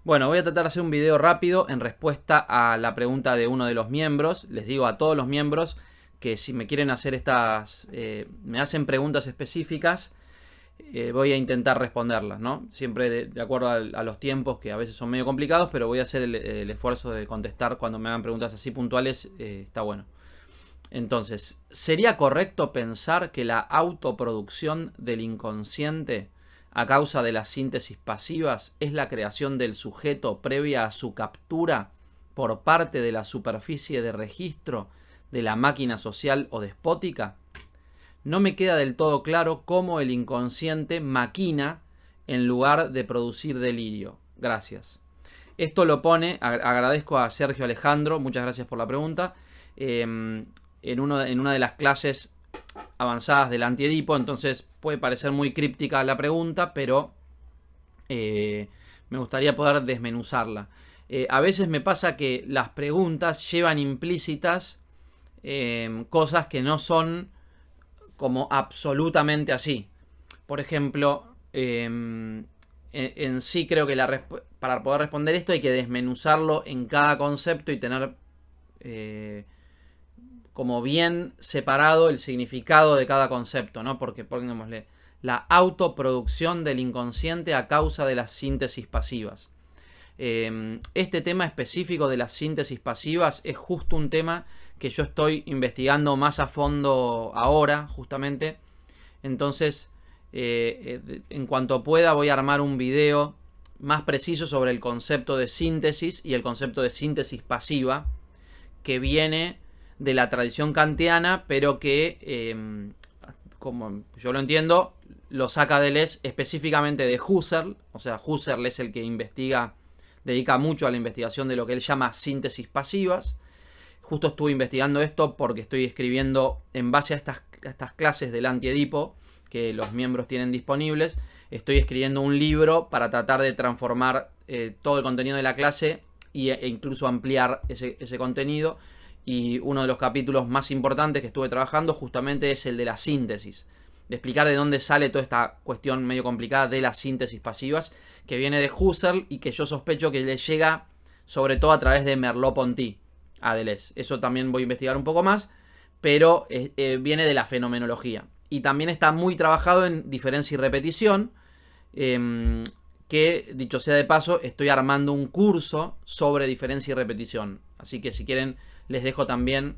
Bueno, voy a tratar de hacer un video rápido en respuesta a la pregunta de uno de los miembros. Les digo a todos los miembros que si me quieren hacer me hacen preguntas específicas, voy a intentar responderlas, ¿no? Siempre de acuerdo a los tiempos, que a veces son medio complicados, pero voy a hacer el esfuerzo de contestar cuando me hagan preguntas así puntuales, está bueno. Entonces, ¿sería correcto pensar que la autoproducción del inconsciente a causa de las síntesis pasivas es la creación del sujeto previa a su captura por parte de la superficie de registro de la máquina social o despótica? No me queda del todo claro cómo el inconsciente maquina en lugar de producir delirio. Gracias. Esto lo pone, agradezco a Sergio Alejandro, muchas gracias por la pregunta, en una de las clases avanzadas del Anti-Edipo. Entonces puede parecer muy críptica la pregunta, pero me gustaría poder desmenuzarla. A veces me pasa que las preguntas llevan implícitas cosas que no son como absolutamente así. Por ejemplo, en sí creo que para poder responder esto hay que desmenuzarlo en cada concepto y tener como bien separado el significado de cada concepto, ¿no? Porque pongámosle la autoproducción del inconsciente a causa de las síntesis pasivas. Este tema específico de las síntesis pasivas es justo un tema que yo estoy investigando más a fondo ahora, justamente. Entonces, en cuanto pueda, voy a armar un video más preciso sobre el concepto de síntesis y el concepto de síntesis pasiva, que viene de la tradición kantiana, pero que, como yo lo entiendo, lo saca Deleuze específicamente de Husserl. O sea, Husserl es el que dedica mucho a la investigación de lo que él llama síntesis pasivas. Justo estuve investigando esto porque estoy escribiendo en base a estas clases del Anti-Edipo que los miembros tienen disponibles. Estoy escribiendo un libro para tratar de transformar todo el contenido de la clase e incluso ampliar ese contenido. Y uno de los capítulos más importantes que estuve trabajando justamente es el de la síntesis. De explicar de dónde sale toda esta cuestión medio complicada de las síntesis pasivas, que viene de Husserl y que yo sospecho que le llega sobre todo a través de Merleau-Ponty a Deleuze. Eso también voy a investigar un poco más, pero viene de la fenomenología. Y también está muy trabajado en diferencia y repetición, que dicho sea de paso, estoy armando un curso sobre diferencia y repetición. Así que si quieren, les dejo también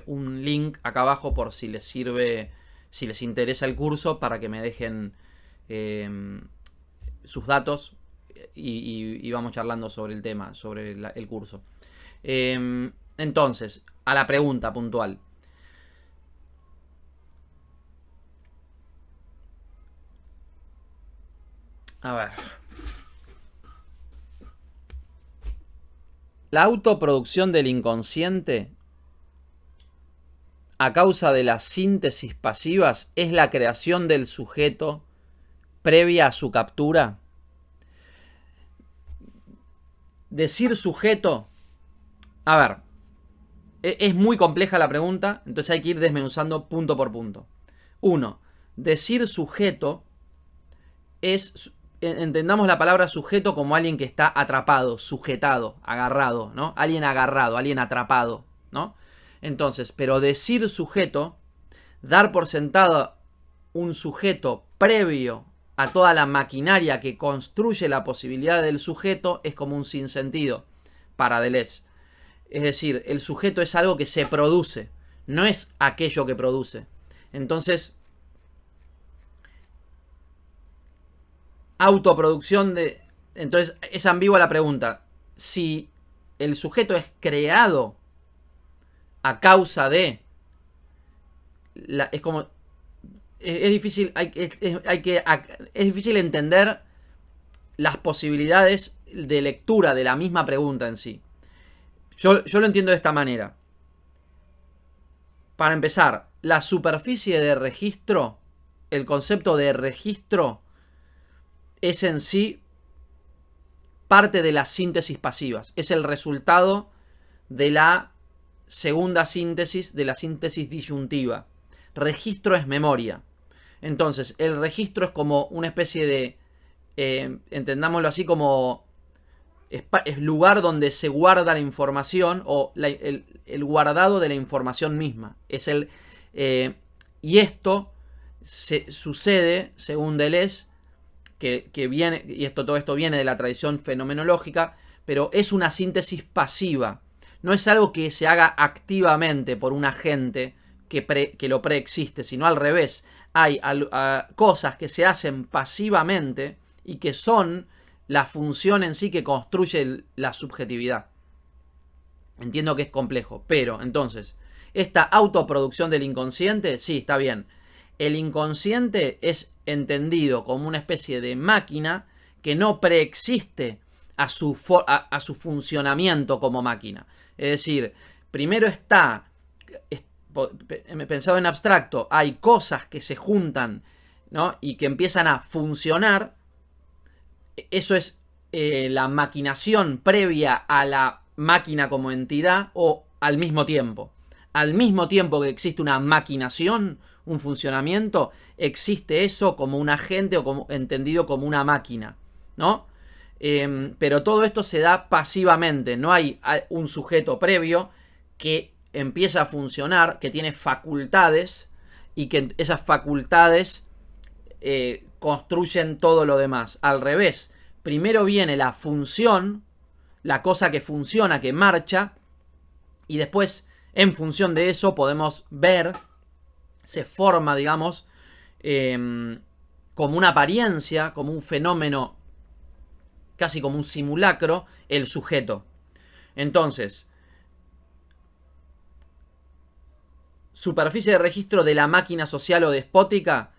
un link acá abajo por si les sirve, si les interesa el curso, para que me dejen sus datos y vamos charlando sobre el tema, sobre el curso. Entonces, a la pregunta puntual. A ver. La autoproducción del inconsciente a causa de las síntesis pasivas es la creación del sujeto previa a su captura. Decir sujeto, a ver, es muy compleja la pregunta, entonces hay que ir desmenuzando punto por punto. 1. Decir sujeto es, entendamos la palabra sujeto como alguien que está atrapado, sujetado, agarrado, ¿no? Alguien agarrado, alguien atrapado, ¿no? Entonces, pero decir sujeto, dar por sentado un sujeto previo a toda la maquinaria que construye la posibilidad del sujeto, es como un sinsentido para Deleuze. Es decir, el sujeto es algo que se produce, no es aquello que produce. Entonces, autoproducción de... Entonces, es ambigua la pregunta. Si el sujeto es creado a causa de... es como... Es difícil, es difícil entender las posibilidades de lectura de la misma pregunta en sí. Yo lo entiendo de esta manera. Para empezar, la superficie de registro, el concepto de registro, es en sí parte de las síntesis pasivas. Es el resultado de la segunda síntesis, de la síntesis disyuntiva. Registro es memoria. Entonces, el registro es como una especie de, entendámoslo así, como es lugar donde se guarda la información o el guardado de la información misma. Y esto sucede, según Deleuze, que viene, y todo esto viene de la tradición fenomenológica, pero es una síntesis pasiva. No es algo que se haga activamente por un agente que lo preexiste, sino al revés. Hay cosas que se hacen pasivamente y que son la función en sí que construye la subjetividad. Entiendo que es complejo, pero entonces, esta autoproducción del inconsciente, sí, está bien. El inconsciente es entendido como una especie de máquina que no preexiste a su funcionamiento como máquina. Es decir, primero pensado en abstracto, hay cosas que se juntan, ¿no? Y que empiezan a funcionar. Eso es la maquinación previa a la máquina como entidad o al mismo tiempo. Al mismo tiempo que existe una maquinación, un funcionamiento, existe eso como un agente o entendido como una máquina, ¿no? Pero todo esto se da pasivamente, no hay un sujeto previo que empieza a funcionar, que tiene facultades y que esas facultades construyen todo lo demás. Al revés, primero viene la función, la cosa que funciona, que marcha, y después, en función de eso, podemos ver, se forma, digamos, como una apariencia, como un fenómeno, casi como un simulacro, el sujeto. Entonces, superficie de registro de la máquina social o despótica,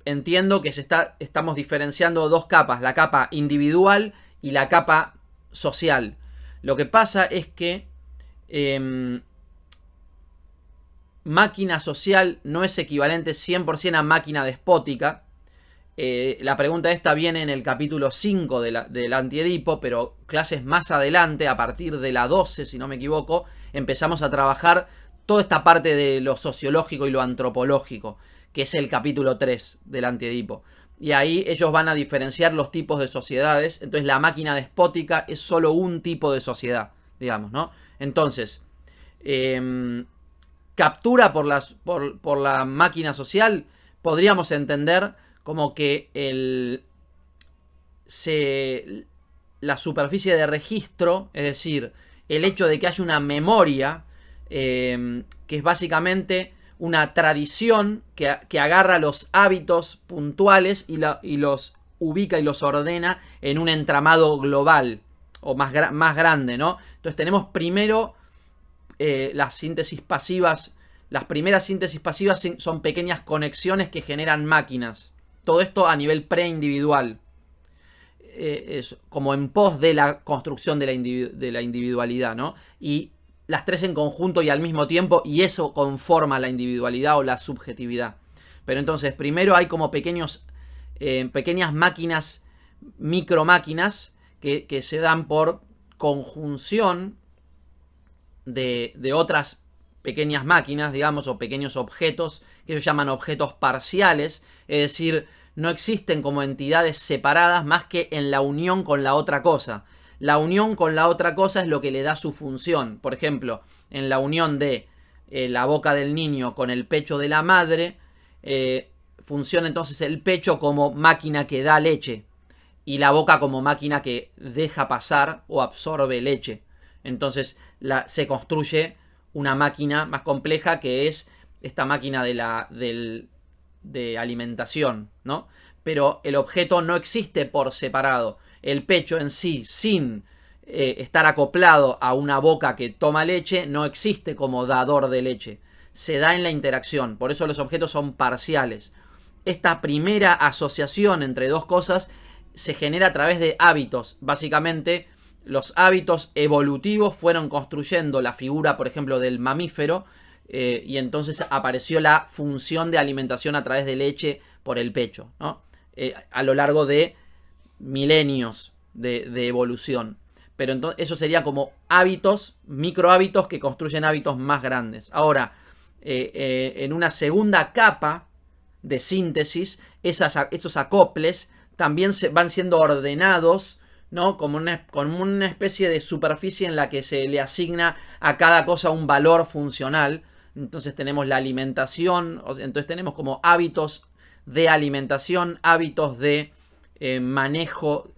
entiendo que estamos diferenciando dos capas, la capa individual y la capa social. Lo que pasa es que máquina social no es equivalente 100% a máquina despótica. La pregunta esta viene en el capítulo 5 del Antiedipo, pero clases más adelante, a partir de la 12, si no me equivoco, empezamos a trabajar toda esta parte de lo sociológico y lo antropológico, que es el capítulo 3 del Antiedipo. Y ahí ellos van a diferenciar los tipos de sociedades. Entonces la máquina despótica es solo un tipo de sociedad, digamos, ¿no? Entonces, captura por la máquina social, podríamos entender como que la superficie de registro, es decir, el hecho de que haya una memoria, que es básicamente una tradición que agarra los hábitos puntuales y los ubica y los ordena en un entramado global o más grande, ¿no? Entonces tenemos primero las síntesis pasivas. Las primeras síntesis pasivas son pequeñas conexiones que generan máquinas. Todo esto a nivel preindividual. Es como en pos de la construcción de la individualidad, ¿no? Y las tres en conjunto y al mismo tiempo, y eso conforma la individualidad o la subjetividad. Pero entonces, primero hay como pequeñas máquinas, micromáquinas, que se dan por conjunción de otras pequeñas máquinas, digamos, o pequeños objetos, que ellos llaman objetos parciales, es decir, no existen como entidades separadas más que en la unión con la otra cosa. La unión con la otra cosa es lo que le da su función. Por ejemplo, en la unión de la boca del niño con el pecho de la madre, funciona entonces el pecho como máquina que da leche y la boca como máquina que deja pasar o absorbe leche. Entonces se construye una máquina más compleja, que es esta máquina de alimentación, ¿no? Pero el objeto no existe por separado. El pecho en sí, sin estar acoplado a una boca que toma leche, no existe como dador de leche. Se da en la interacción. Por eso los objetos son parciales. Esta primera asociación entre dos cosas se genera a través de hábitos. Básicamente, los hábitos evolutivos fueron construyendo la figura, por ejemplo, del mamífero, y entonces apareció la función de alimentación a través de leche por el pecho, ¿no? A lo largo de milenios de evolución. Pero entonces eso sería como hábitos, microhábitos que construyen hábitos más grandes. Ahora, en una segunda capa de síntesis, estos acoples también van siendo ordenados, ¿no? Como una especie de superficie en la que se le asigna a cada cosa un valor funcional. Entonces tenemos la alimentación, entonces tenemos como hábitos de alimentación, hábitos de manejo,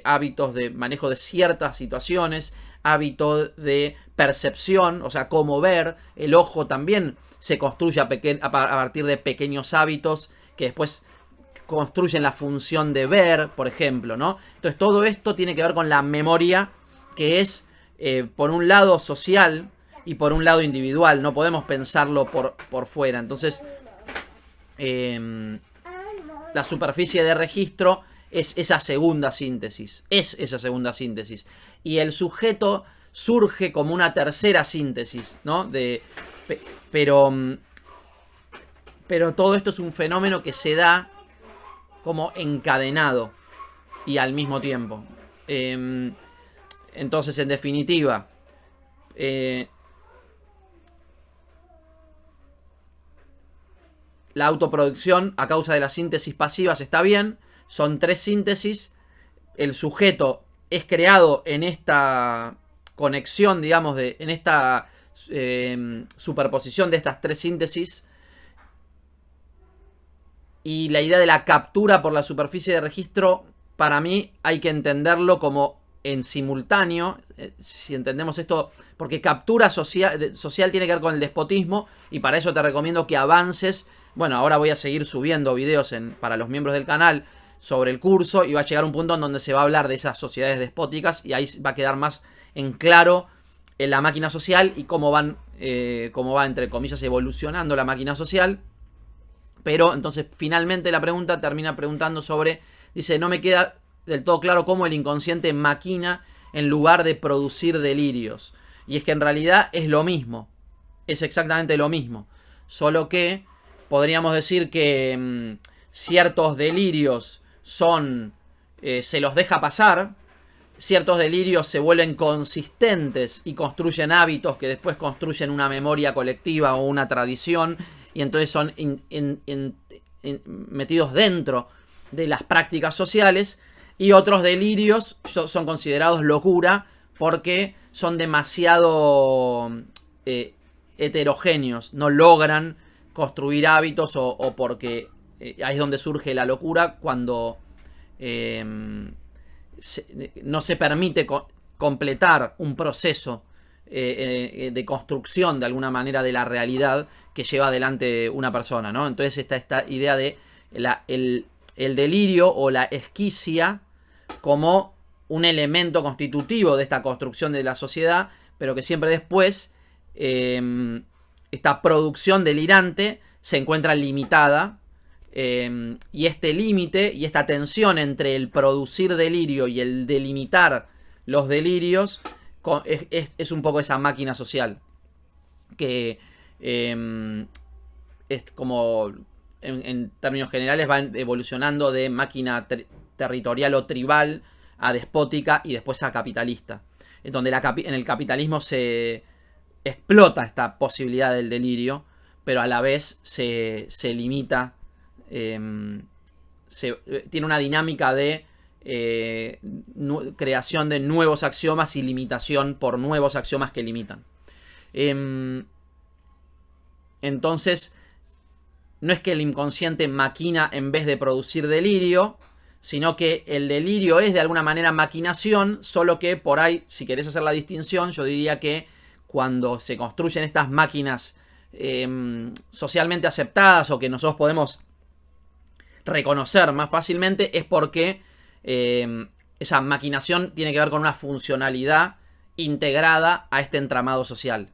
hábitos de manejo de ciertas situaciones, hábitos de percepción, o sea, cómo ver. El ojo también se construye a partir de pequeños hábitos que después construyen la función de ver, por ejemplo, ¿no? Entonces todo esto tiene que ver con la memoria, que es por un lado social y por un lado individual. No podemos pensarlo por fuera. Entonces la superficie de registro es esa segunda síntesis. Y el sujeto surge como una tercera síntesis, ¿no? Pero todo esto es un fenómeno que se da como encadenado y al mismo tiempo. Entonces, en definitiva, la autoproducción a causa de las síntesis pasivas está bien. Son 3 síntesis. El sujeto es creado en esta conexión, digamos, en esta superposición de estas 3 síntesis. Y la idea de la captura por la superficie de registro, para mí hay que entenderlo como en simultáneo, si entendemos esto, porque captura social tiene que ver con el despotismo, y para eso te recomiendo que avances. Bueno, ahora voy a seguir subiendo videos para los miembros del canal sobre el curso, y va a llegar un punto en donde se va a hablar de esas sociedades despóticas, y ahí va a quedar más en claro en la máquina social y cómo va, entre comillas, evolucionando la máquina social. Pero entonces finalmente la pregunta termina preguntando sobre, dice, no me queda del todo claro cómo el inconsciente maquina en lugar de producir delirios. Y es que en realidad es lo mismo, es exactamente lo mismo, solo que podríamos decir que ciertos delirios se los deja pasar, ciertos delirios se vuelven consistentes y construyen hábitos que después construyen una memoria colectiva o una tradición, y entonces son metidos dentro de las prácticas sociales, y otros delirios son considerados locura porque son demasiado heterogéneos, no logran construir hábitos, o porque ahí es donde surge la locura, cuando no se permite completar un proceso de construcción de alguna manera de la realidad que lleva adelante una persona, ¿no? Entonces está esta idea de el delirio o la esquicia como un elemento constitutivo de esta construcción de la sociedad, pero que siempre después esta producción delirante se encuentra limitada, y este límite y esta tensión entre el producir delirio y el delimitar los delirios es un poco esa máquina social que es como en términos generales va evolucionando de máquina territorial o tribal a despótica y después a capitalista, en donde en el capitalismo se explota esta posibilidad del delirio, pero a la vez se limita, tiene una dinámica de creación de nuevos axiomas y limitación por nuevos axiomas que limitan. Entonces, no es que el inconsciente maquina en vez de producir delirio, sino que el delirio es de alguna manera maquinación, solo que por ahí, si querés hacer la distinción, yo diría que cuando se construyen estas máquinas socialmente aceptadas o que nosotros podemos reconocer más fácilmente, es porque esa maquinación tiene que ver con una funcionalidad integrada a este entramado social.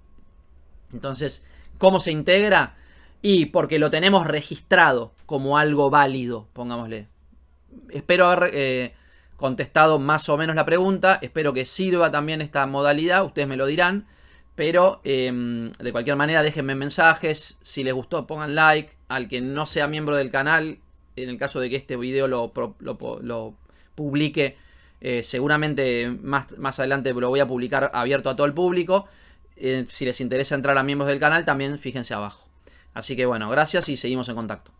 Entonces, ¿cómo se integra? Y porque lo tenemos registrado como algo válido, pongámosle. Espero haber contestado más o menos la pregunta. Espero que sirva también esta modalidad. Ustedes me lo dirán. Pero de cualquier manera déjenme mensajes. Si les gustó pongan like. Al que no sea miembro del canal, en el caso de que este video lo publique, seguramente más adelante lo voy a publicar abierto a todo el público. Si les interesa entrar a miembros del canal, también fíjense abajo. Así que bueno, gracias y seguimos en contacto.